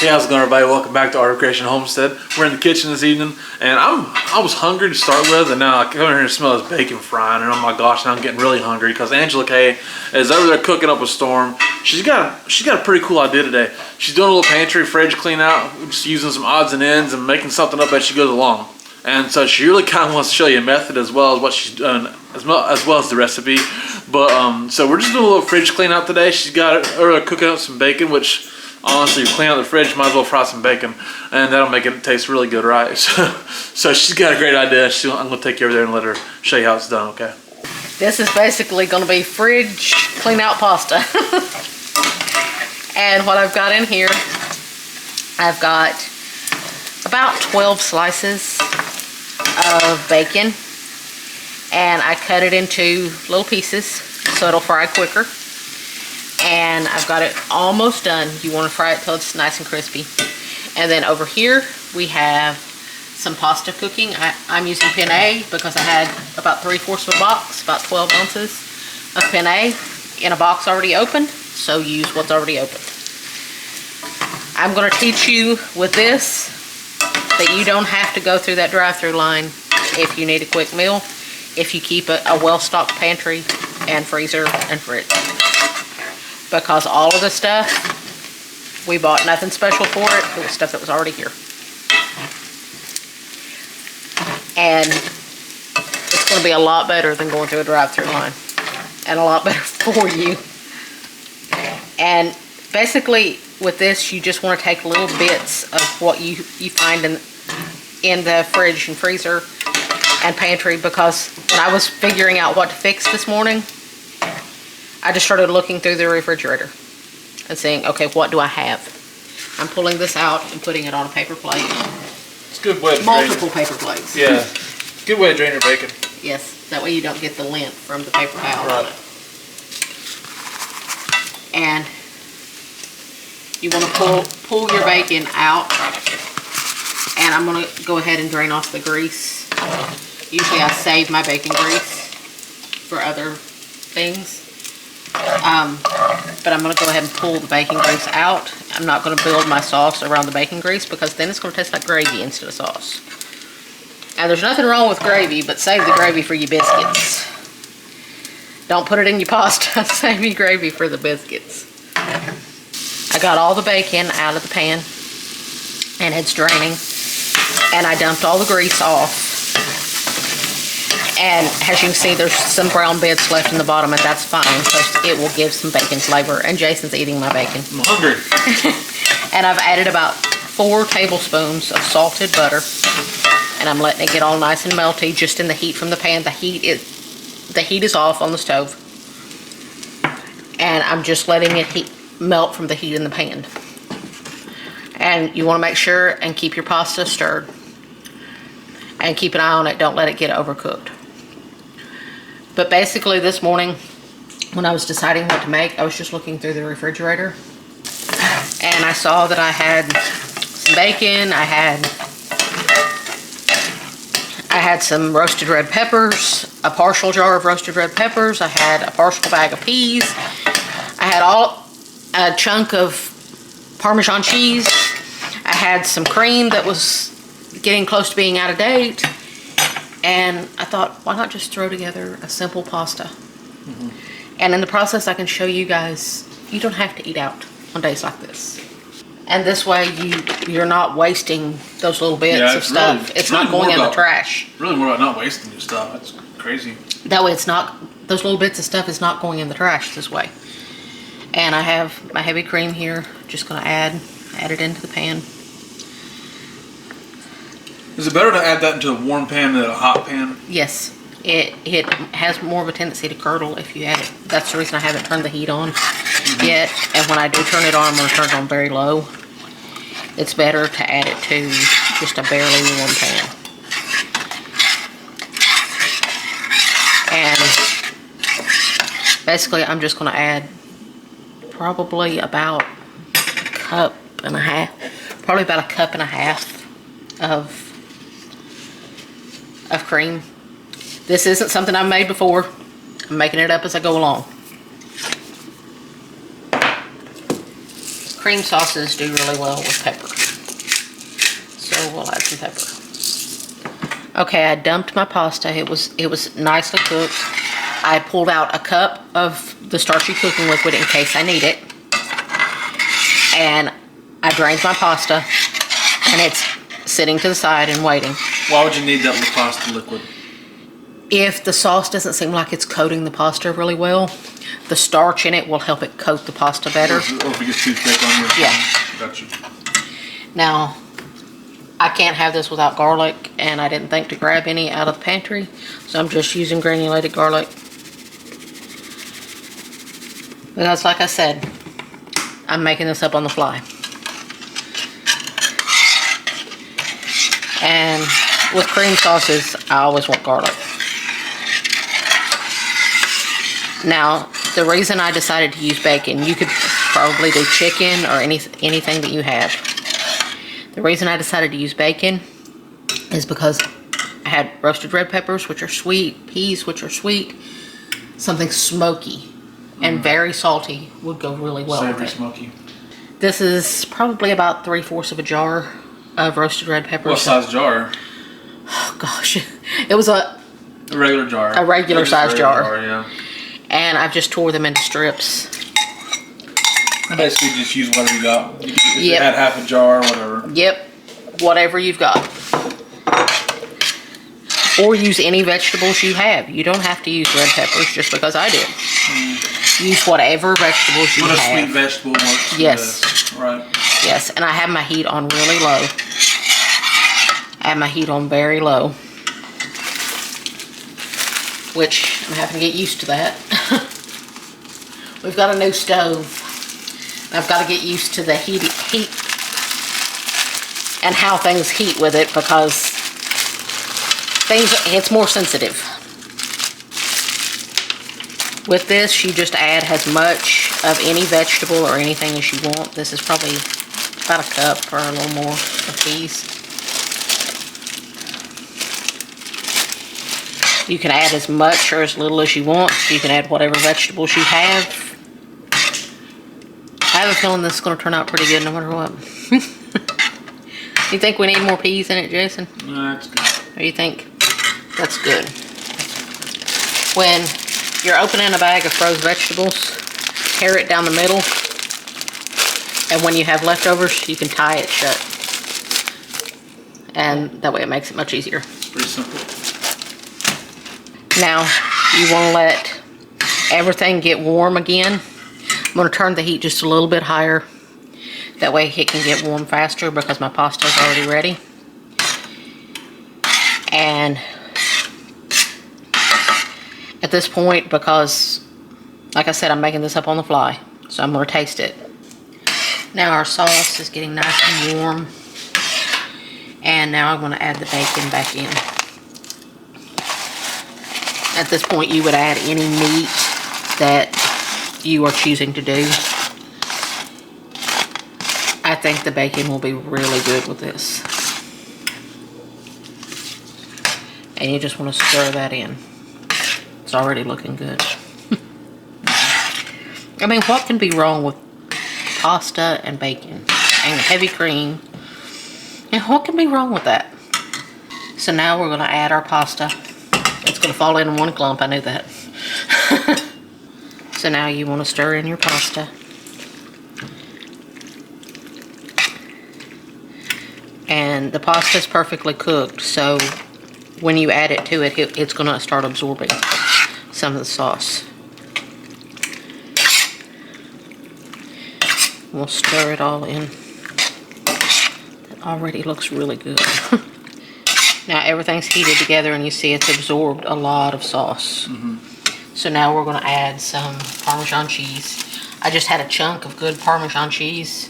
Hey, how's it going, everybody? Welcome back to Art of Creation Homestead. We're in the kitchen this evening, and I was hungry to start with, and now I come in here and smell this bacon frying, and oh my gosh, now I'm getting really hungry because Angela Kay is over there cooking up a storm. She's got a pretty cool idea today. She's doing a little pantry fridge clean out, just using some odds and ends and making something up as she goes along. And so she really kind of wants to show you a method as well as what she's done, as well as the recipe. But so we're just doing a little fridge clean out today. She's got her cooking up some bacon, which honestly, you clean out the fridge, might as well fry some bacon, and that'll make it taste really good, right? So she's got a great idea. I'm gonna take you over there and let her show you how it's done, okay? This is basically gonna be fridge clean out pasta. And what I've got in here, I've got about 12 slices of bacon, and I cut it into little pieces so it'll fry quicker. And I've got it almost done. You want to fry it till it's nice and crispy. And then over here we have some pasta cooking. I'm using penne because I had about 3/4 of a box, about 12 ounces of penne in a box already opened. So use what's already opened. I'm going to teach you with this that you don't have to go through that drive-through line if you need a quick meal, if you keep a well-stocked pantry and freezer and fridge. Because all of the stuff, we bought nothing special for it. It was stuff that was already here. And it's going to be a lot better than going through a drive-through line. And a lot better for you. And basically with this, you just want to take little bits of what you find in the fridge and freezer and pantry. Because when I was figuring out what to fix this morning, I just started looking through the refrigerator and saying, okay, what do I have? I'm pulling this out and putting it on a paper plate. It's a good way to multiple paper plates. Yeah, good way to drain your bacon. Yes, that way you don't get the lint from the paper towel on it. And you want to pull your bacon out, and I'm going to go ahead and drain off the grease. Usually I save my bacon grease for other things. But I'm going to go ahead and pull the bacon grease out. I'm not going to build my sauce around the bacon grease because then it's going to taste like gravy instead of sauce. And there's nothing wrong with gravy, but save the gravy for your biscuits. Don't put it in your pasta. Save your gravy for the biscuits. I got all the bacon out of the pan and it's draining. And I dumped all the grease off. And as you can see, there's some brown bits left in the bottom, and that's fine because it will give some bacon flavor. And Jason's eating my bacon. I'm hungry. And I've added about 4 tablespoons of salted butter, and I'm letting it get all nice and melty just in the heat from the pan. The heat is off on the stove, and I'm just letting it melt from the heat in the pan. And you want to make sure and keep your pasta stirred, and keep an eye on it. Don't let it get overcooked. But basically this morning, when I was deciding what to make, I was just looking through the refrigerator. And I saw that I had some bacon, I had some roasted red peppers, a partial jar of roasted red peppers, I had a partial bag of peas, I had a chunk of Parmesan cheese, I had some cream that was getting close to being out of date. And I thought, why not just throw together a simple pasta? Mm-hmm. And in the process, I can show you guys, you don't have to eat out on days like this. And this way, you're not wasting those little bits of stuff. It's not going in the trash. Really more about not wasting your stuff. That's crazy. That way, those little bits of stuff is not going in the trash this way. And I have my heavy cream here. Just going to add it into the pan. Is it better to add that into a warm pan than a hot pan? Yes. It has more of a tendency to curdle if you add it. That's the reason I haven't turned the heat on yet. And when I do turn it on, I'm going to turn it on very low. It's better to add it to just a barely warm pan. And basically, I'm just going to add probably about a cup and a half of cream. This isn't something I've made before. I'm making it up as I go along. cream sauces do really well with pepper. So we'll add some pepper. Okay, I dumped my pasta. It was nicely cooked. I pulled out a cup of the starchy cooking liquid in case I need it. And I drained my pasta, and it's sitting to the side and waiting. Why would you need that pasta liquid? If the sauce doesn't seem like it's coating the pasta really well, the starch in it will help it coat the pasta better. Or if it gets too thick on you. Yeah. Gotcha. Now, I can't have this without garlic, and I didn't think to grab any out of the pantry, so I'm just using granulated garlic. Because like I said, I'm making this up on the fly. And with cream sauces, I always want garlic. Now, the reason I decided to use bacon, you could probably do chicken or anything that you have. The reason I decided to use bacon is because I had roasted red peppers, which are sweet, peas, which are sweet, something smoky and very salty would go really well with it. Smoky. This is probably about 3/4 of a jar of roasted red peppers. What size jar? Oh gosh, it was a regular jar. A regular size jar. Yeah. And I've just tore them into strips. Basically, just use whatever you got. If you had half a jar or whatever. Yep, whatever you've got. Or use any vegetables you have. You don't have to use red peppers just because I did. Use whatever vegetables you have. What a sweet vegetable works. Yes. Right. Yes, and I have my heat on really low. I have my heat on very low. Which I'm having to get used to that. We've got a new stove. I've got to get used to the heat and how things heat with it, because it's more sensitive. With this, you just add as much of any vegetable or anything as you want. This is probably about a cup or a little more of peas. You can add as much or as little as you want. You can add whatever vegetables you have. I have a feeling this is going to turn out pretty good no matter what. You think we need more peas in it, Jason? No, that's good. Or you think that's good? When you're opening a bag of frozen vegetables, tear it down the middle. And when you have leftovers, you can tie it shut. And that way it makes it much easier. Pretty simple. Now, you want to let everything get warm again. I'm going to turn the heat just a little bit higher. That way it can get warm faster because my pasta is already ready. And at this point, because, like I said, I'm making this up on the fly, so I'm going to taste it. Now our sauce is getting nice and warm. And now I'm going to add the bacon back in. At this point, you would add any meat that you are choosing to do. I think the bacon will be really good with this. And you just want to stir that in. It's already looking good. I mean, what can be wrong with pasta and bacon and heavy cream? And what can be wrong with that? So now we're going to add our pasta. It's going to fall in one clump, I knew that. So now you want to stir in your pasta. And the pasta is perfectly cooked, so when you add it to it, it's going to start absorbing some of the sauce. We'll stir it all in. That already looks really good. Now everything's heated together and you see it's absorbed a lot of sauce. So now we're going to add some Parmesan cheese. I just had a chunk of good Parmesan cheese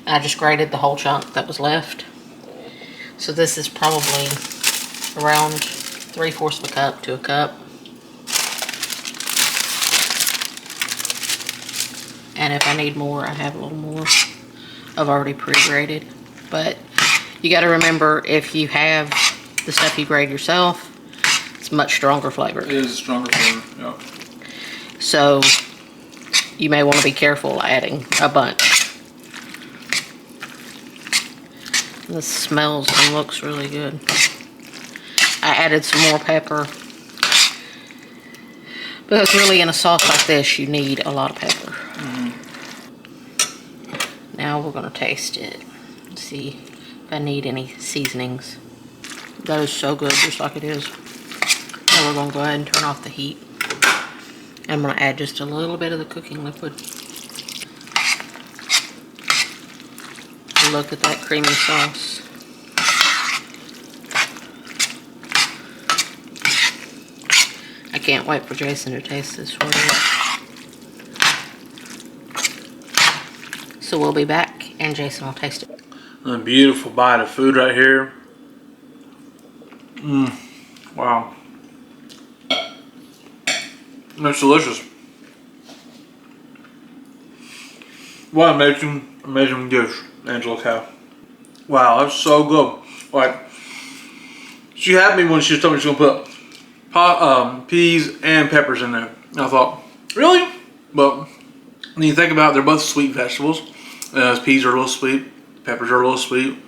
and I just grated the whole chunk that was left. So this is probably around 3/4 of a cup to a cup. And if I need more, I have a little more. I've already pre-grated. But you got to remember, if you have the stuff you grate yourself, it's much stronger flavor. It is a stronger flavor, yeah. So you may want to be careful adding a bunch. This smells and looks really good. I added some more pepper. Because really in a sauce like this, you need a lot of pepper. Now we're going to taste it. See if I need any seasonings. That is so good, just like it is. Now we're going to go ahead and turn off the heat. I'm going to add just a little bit of the cooking liquid. Look at that creamy sauce. I can't wait for Jason to taste this for you. So we'll be back and Jason will taste it. A beautiful bite of food right here. Wow. That's delicious. What an amazing dish, Angela Cow. Wow, that's so good. Like, she had me when she told me she was gonna put peas and peppers in there. I thought, really? But when you think about it, they're both sweet vegetables. Peas are a little sweet, peppers are a little sweet.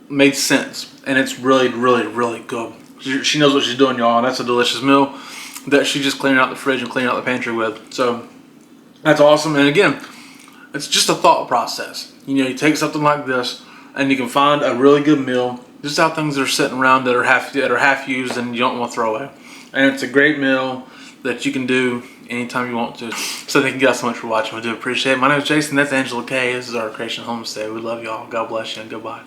Made sense, and it's really, really, really good. She knows what she's doing, y'all, and that's a delicious meal that she just cleaned out the fridge and cleaned out the pantry with. So that's awesome. And again, it's just a thought process. You know, you take something like this, and you can find a really good meal just out things that are sitting around that are half used and you don't want to throw away. And it's a great meal that you can do anytime you want to. So thank you guys so much for watching. We do appreciate it. My name is Jason. That's Angela Kay. This is our Creation Homestead. We love y'all. God bless you and goodbye.